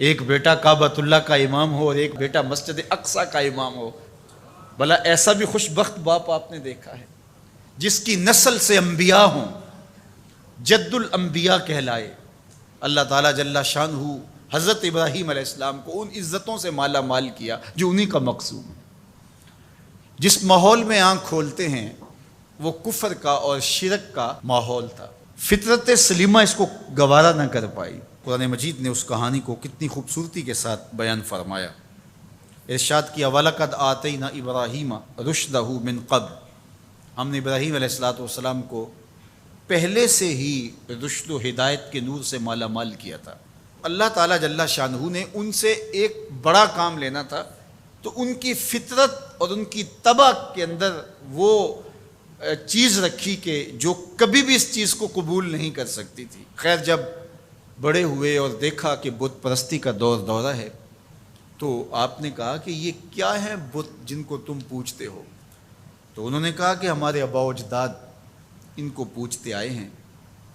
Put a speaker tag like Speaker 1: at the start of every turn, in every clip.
Speaker 1: ایک بیٹا کعبۃ اللہ کا امام ہو اور ایک بیٹا مسجد اقصی کا امام ہو، بھلا ایسا بھی خوش بخت باپ آپ نے دیکھا ہے جس کی نسل سے انبیاء ہوں، جد الانبیاء کہلائے؟ اللہ تعالیٰ جل شانہ حضرت ابراہیم علیہ السلام کو ان عزتوں سے مالا مال کیا جو انہی کا مقصود ہے۔ جس ماحول میں آنکھ کھولتے ہیں وہ کفر کا اور شرک کا ماحول تھا، فطرت سلیمہ اس کو گوارا نہ کر پائی۔ قرآن مجید نے اس کہانی کو کتنی خوبصورتی کے ساتھ بیان فرمایا۔ ارشاد کیا وَلَقَدْ آتَيْنَا إِبْرَاهِيمَ رُشْدَهُ مِنْ قَبْلُ، ہم نے ابراہیم علیہ السلام کو پہلے سے ہی رشد و ہدایت کے نور سے مالا مال کیا تھا۔ اللہ تعالیٰ جل شانہ نے ان سے ایک بڑا کام لینا تھا، تو ان کی فطرت اور ان کی طبع کے اندر وہ چیز رکھی کہ جو کبھی بھی اس چیز کو قبول نہیں کر سکتی تھی۔ خیر جب بڑے ہوئے اور دیکھا کہ بت پرستی کا دورہ ہے، تو آپ نے کہا کہ یہ کیا ہیں بت جن کو تم پوجتے ہو؟ تو انہوں نے کہا کہ ہمارے آباء و اجداد ان کو پوجتے آئے ہیں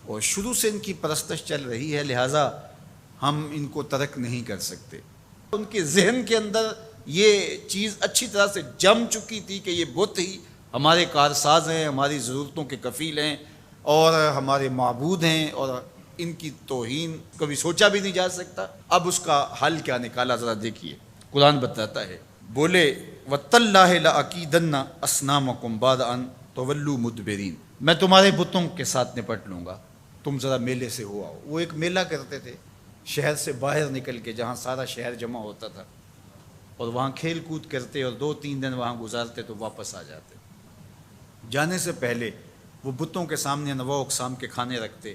Speaker 1: اور شروع سے ان کی پرستش چل رہی ہے، لہٰذا ہم ان کو ترک نہیں کر سکتے۔ ان کے ذہن کے اندر یہ چیز اچھی طرح سے جم چکی تھی کہ یہ بت ہی ہمارے کارساز ہیں، ہماری ضرورتوں کے کفیل ہیں اور ہمارے معبود ہیں، اور ان کی توہین کبھی سوچا بھی نہیں جا سکتا۔ اب اس کا حل کیا نکالا ذرا دیکھیے، قرآن بتاتا ہے، بولے وَتَاللَّهِ لَأَكِيدَنَّ أَصْنَامَكُمْ بَعْدَ أَن تُوَلُّوا مُدْبِرِينَ، میں تمہارے بتوں کے ساتھ نپٹ لوں گا، تم ذرا میلے سے ہو آؤ۔ وہ ایک میلہ کرتے تھے شہر سے باہر نکل کے، جہاں سارا شہر جمع ہوتا تھا، اور وہاں کھیل کود کرتے اور 2-3 دن وہاں گزارتے تو واپس آ جاتے۔ جانے سے پہلے وہ بتوں کے سامنے انواع اقسام کے کھانے رکھتے،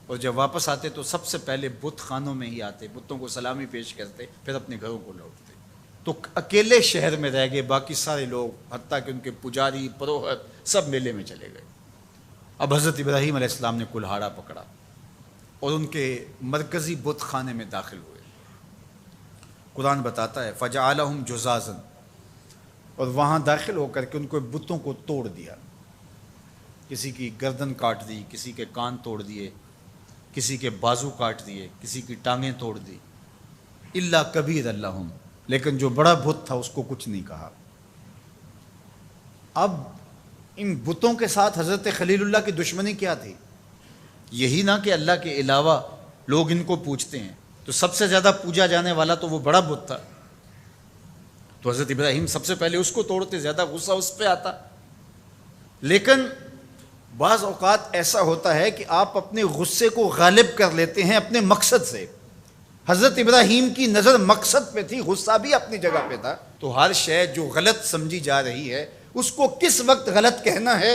Speaker 1: اور جب واپس آتے تو سب سے پہلے بت خانوں میں ہی آتے، بتوں کو سلامی پیش کرتے، پھر اپنے گھروں کو لوٹتے۔ تو اکیلے شہر میں رہ گئے، باقی سارے لوگ حتیٰ کہ ان کے پجاری پروہت سب میلے میں چلے گئے۔ اب حضرت ابراہیم علیہ السلام نے کلہاڑا پکڑا اور ان کے مرکزی بت خانے میں داخل ہوئے۔ قرآن بتاتا ہے فَجَعَلَهُمْ جُذَاذًا، اور وہاں داخل ہو کر کے ان کو بتوں کو توڑ دیا، کسی کی گردن کاٹ دی، کسی کے کان توڑ دیے، کسی کے بازو کاٹ دیے، کسی کی ٹانگیں توڑ دی، الا کبیر لہم، لیکن جو بڑا بت تھا اس کو کچھ نہیں کہا۔ اب ان بتوں کے ساتھ حضرت خلیل اللہ کی دشمنی کیا تھی؟ یہی نہ کہ اللہ کے علاوہ لوگ ان کو پوجتے ہیں، تو سب سے زیادہ پوجا جانے والا تو وہ بڑا بت تھا، تو حضرت ابراہیم سب سے پہلے اس کو توڑتے، زیادہ غصہ اس پہ آتا۔ لیکن بعض اوقات ایسا ہوتا ہے کہ آپ اپنے غصے کو غالب کر لیتے ہیں اپنے مقصد سے۔ حضرت ابراہیم کی نظر مقصد پہ تھی، غصہ بھی اپنی جگہ پہ تھا۔ تو ہر شے جو غلط سمجھی جا رہی ہے اس کو کس وقت غلط کہنا ہے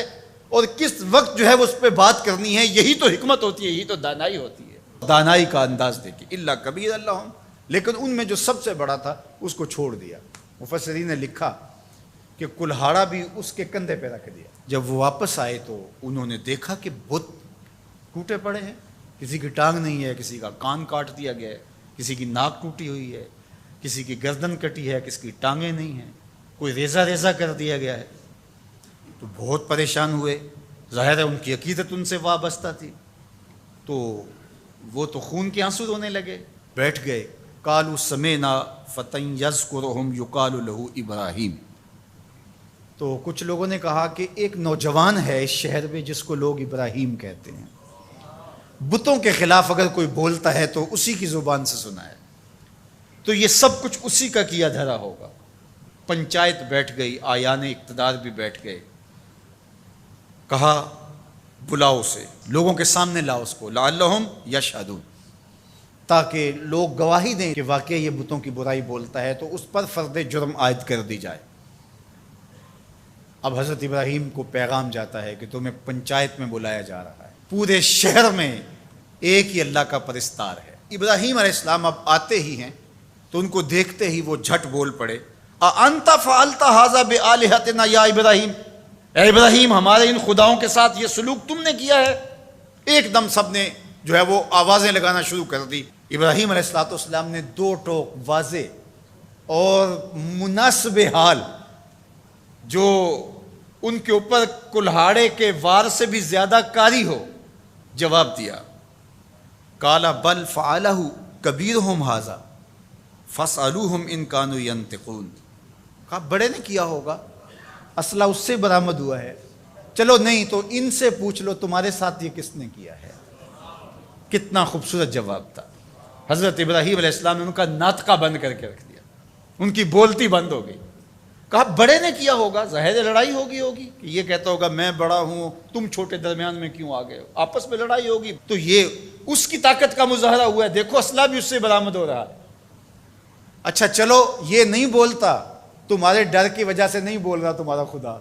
Speaker 1: اور کس وقت جو ہے وہ اس پہ بات کرنی ہے، یہی تو حکمت ہوتی ہے، یہی تو دانائی ہوتی ہے۔ دانائی کا انداز دیکھیے، الا کبیر اللہم، لیکن ان میں جو سب سے بڑا تھا اس کو چھوڑ دیا۔ مفسرین نے لکھا کہ کلہاڑا بھی اس کے کندھے پہ رکھ دیا۔ جب وہ واپس آئے تو انہوں نے دیکھا کہ بت ٹوٹے پڑے ہیں، کسی کی ٹانگ نہیں ہے، کسی کا کان کاٹ دیا گیا ہے، کسی کی ناک ٹوٹی ہوئی ہے، کسی کی گردن کٹی ہے، کسی کی ٹانگیں نہیں ہیں، کوئی ریزہ کر دیا گیا ہے۔ تو بہت پریشان ہوئے، ظاہر ہے ان کی عقیدت ان سے وابستہ تھی، تو وہ تو خون کے آنسو رونے لگے، بیٹھ گئے۔ قالوا سمعنا فتى يذكرهم يقال له ابراہیم، تو کچھ لوگوں نے کہا کہ ایک نوجوان ہے اس شہر میں جس کو لوگ ابراہیم کہتے ہیں، بتوں کے خلاف اگر کوئی بولتا ہے تو اسی کی زبان سے سنا ہے، تو یہ سب کچھ اسی کا کیا دھرا ہوگا۔ پنچایت بیٹھ گئی، آیان اقتدار بھی بیٹھ گئے، کہا بلاؤ اسے، لوگوں کے سامنے لاؤ اس کو، لعلہم یشہدون، تاکہ لوگ گواہی دیں کہ واقعی یہ بتوں کی برائی بولتا ہے، تو اس پر فرد جرم عائد کر دی جائے۔ اب حضرت ابراہیم کو پیغام جاتا ہے کہ تمہیں پنچایت میں بلایا جا رہا ہے، پورے شہر میں ایک ہی اللہ کا پرستار ہے۔ ابراہیم علیہ السلام اب آتے ہی ہیں تو ان کو دیکھتے ہی وہ جھٹ بول پڑے، اَأَنْتَ فَعَلْتَ هَذَا بِآلِهَتِنَا یا ابراہیم، اے ابراہیم ہمارے ان خداؤں کے ساتھ یہ سلوک تم نے کیا ہے؟ ایک دم سب نے جو ہے وہ آوازیں لگانا شروع کر دی۔ ابراہیم علیہ السلام نے 2 ٹوک واضح اور مناسب حال جو ان کے اوپر کلہاڑے کے وار سے بھی زیادہ کاری ہو جواب دیا۔ قال بل فعلہ کبیرہم ھذا فاسألوہم ان کانوا ینطقون، کہا بڑے نے کیا ہوگا، اسلحہ اس سے برآمد ہوا ہے، چلو نہیں تو ان سے پوچھ لو تمہارے ساتھ یہ کس نے کیا ہے۔ کتنا خوبصورت جواب تھا۔ حضرت ابراہیم علیہ السلام نے ان کا ناطقہ بند کر کے رکھ دیا، ان کی بولتی بند ہو گئی۔ کہا بڑے نے کیا ہوگا، ظاہر ہے لڑائی ہوگی کہ یہ کہتا ہوگا میں بڑا ہوں تم چھوٹے، درمیان میں کیوں آ گئے ہو، آپس میں لڑائی ہوگی، تو یہ اس کی طاقت کا مظاہرہ ہوا ہے، دیکھو اسلحہ بھی اس سے برآمد ہو رہا ہے۔ اچھا چلو یہ نہیں بولتا، تمہارے ڈر کی وجہ سے نہیں بول رہا تمہارا خدا،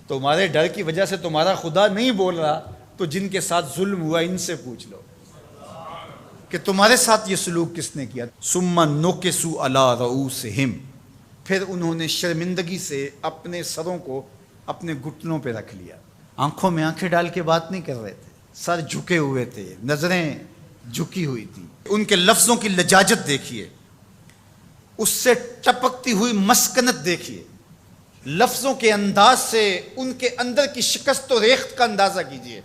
Speaker 1: تمہارے ڈر کی وجہ سے تمہارا خدا نہیں بول رہا، تو جن کے ساتھ ظلم ہوا ان سے پوچھ لو کہ تمہارے ساتھ یہ سلوک کس نے کیا۔ ثم نکسوا علی رؤوسہم، پھر انہوں نے شرمندگی سے اپنے سروں کو اپنے گھٹنوں پہ رکھ لیا، آنکھوں میں آنکھیں ڈال کے بات نہیں کر رہے تھے، سر جھکے ہوئے تھے، نظریں جھکی ہوئی تھی۔ ان کے لفظوں کی لجاجت دیکھیے، اس سے ٹپکتی ہوئی مسکنت دیکھیے، لفظوں کے انداز سے ان کے اندر کی شکست و ریخت کا اندازہ کیجیے،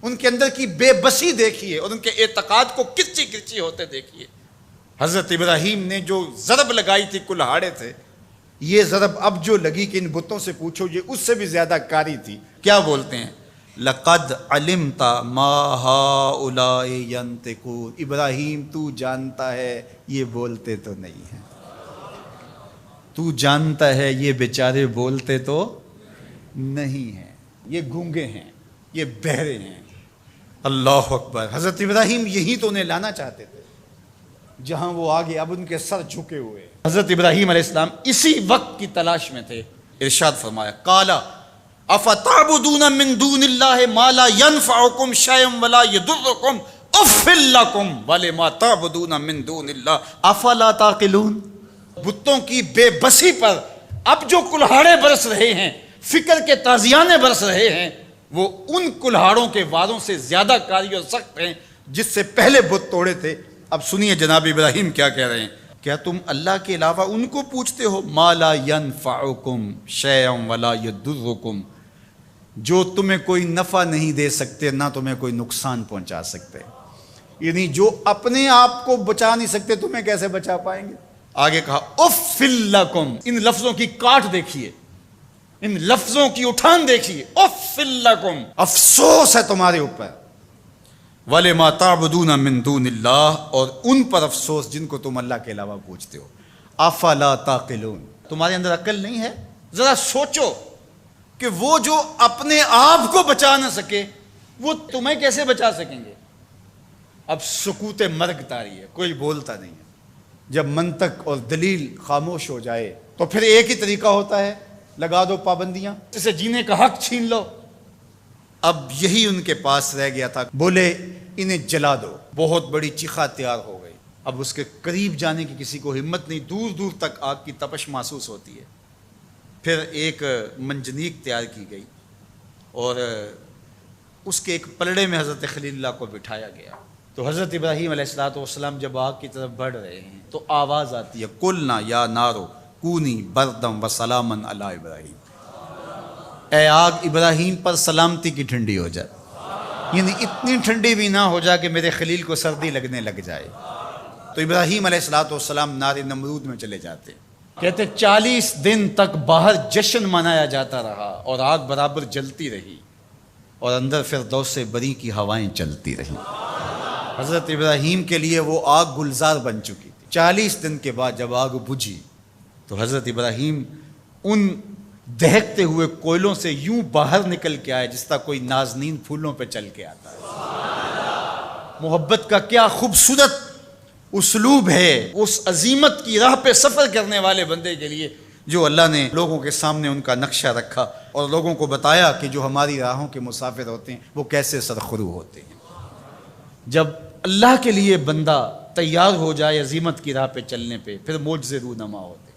Speaker 1: ان کے اندر کی بے بسی دیکھیے، اور ان کے اعتقاد کو کرچی کرچی ہوتے دیکھیے۔ حضرت ابراہیم نے جو ضرب لگائی تھی کلہاڑے تھے، یہ ضرب اب جو لگی کہ ان بتوں سے پوچھو یہ اس سے بھی زیادہ کاری تھی۔ کیا بولتے ہیں؟ لقد علمت ما هؤلاء ينطقون، ابراہیم تو جانتا ہے یہ بولتے تو نہیں ہیں، تو جانتا ہے یہ بیچارے بولتے تو نہیں ہیں، یہ گونگے ہیں، یہ بہرے ہیں۔ اللہ اکبر۔ حضرت ابراہیم یہی تو انہیں لانا چاہتے تھے جہاں وہ آگے، اب ان کے سر جھکے ہوئے۔ حضرت ابراہیم علیہ السلام اسی وقت کی تلاش میں تھے۔ ارشاد فرمایا قال افتعبدون من دون اللہ ما لا ينفعکم شیئا ولا یضرکم اف لکم ولما تعبدون من دون اللہ افلا تعقلون۔ بتوں کی بے بسی پر اب جو کلہاڑے برس رہے ہیں، فکر کے تازیانے برس رہے ہیں، وہ ان کلہاڑوں کے واروں سے زیادہ کاری اور سخت ہیں جس سے پہلے بت توڑے تھے۔ اب سنیے جناب ابراہیم کیا کہہ رہے ہیں، کیا تم اللہ کے علاوہ ان کو پوچھتے ہو ما لا ینفعکم شیئا ولا یضرکم، جو تمہیں کوئی نفع نہیں دے سکتے نہ تمہیں کوئی نقصان پہنچا سکتے، یعنی جو اپنے آپ کو بچا نہیں سکتے تمہیں کیسے بچا پائیں گے۔ آگے کہا اف لکم، ان لفظوں کی کاٹ دیکھیے، ان لفظوں کی اٹھان دیکھیے، اف لکم، افسوس ہے تمہارے اوپر، وَلِمَا تَعْبُدُونَ مِن دُونِ اللَّهِ، اور ان پر افسوس جن کو تم اللہ کے علاوہ پوچھتے ہو۔ افلا تعقلون، تمہارے اندر عقل نہیں ہے؟ ذرا سوچو کہ وہ جو اپنے آپ کو بچا نہ سکے وہ تمہیں کیسے بچا سکیں گے۔ اب سکوت مرگ طاری ہے، کوئی بولتا نہیں ہے۔ جب منطق اور دلیل خاموش ہو جائے تو پھر ایک ہی طریقہ ہوتا ہے، لگا دو پابندیاں، اسے جینے کا حق چھین لو۔ اب یہی ان کے پاس رہ گیا تھا، بولے انہیں جلا دو۔ بہت بڑی چیخا تیار ہو گئی، اب اس کے قریب جانے کی کسی کو ہمت نہیں، دور دور تک آگ کی تپش محسوس ہوتی ہے۔ پھر ایک منجنیق تیار کی گئی اور اس کے ایک پلڑے میں حضرت خلیل اللہ کو بٹھایا گیا۔ تو حضرت ابراہیم علیہ السلام جب آگ کی طرف بڑھ رہے ہیں تو آواز آتی ہے قلنا یا نارو کونی بردم وسلاما علی ابراہیم، اے آگ ابراہیم پر سلامتی کی ٹھنڈی ہو جائے، یعنی اتنی ٹھنڈی بھی نہ ہو جائے کہ میرے خلیل کو سردی لگنے لگ جائے۔ تو ابراہیم علیہ السلام نار نمرود میں چلے جاتے، کہتے 40 دن تک باہر جشن منایا جاتا رہا اور آگ برابر جلتی رہی اور اندر فردوس بری کی ہوائیں چلتی رہی۔ حضرت ابراہیم کے لیے وہ آگ گلزار بن چکی تھی۔ 40 دن کے بعد جب آگ بجھی تو حضرت ابراہیم ان دہکتے ہوئے کوئلوں سے یوں باہر نکل کے آئے جس طرح کوئی نازنین پھولوں پہ چل کے آتا ہے۔ محبت کا کیا خوبصورت اسلوب ہے اس عظیمت کی راہ پہ سفر کرنے والے بندے کے لیے، جو اللہ نے لوگوں کے سامنے ان کا نقشہ رکھا اور لوگوں کو بتایا کہ جو ہماری راہوں کے مسافر ہوتے ہیں وہ کیسے سرخرو ہوتے ہیں۔ جب اللہ کے لیے بندہ تیار ہو جائے عظیمت کی راہ پہ چلنے پہ، پھر معجزے رونما ہوتے ہیں۔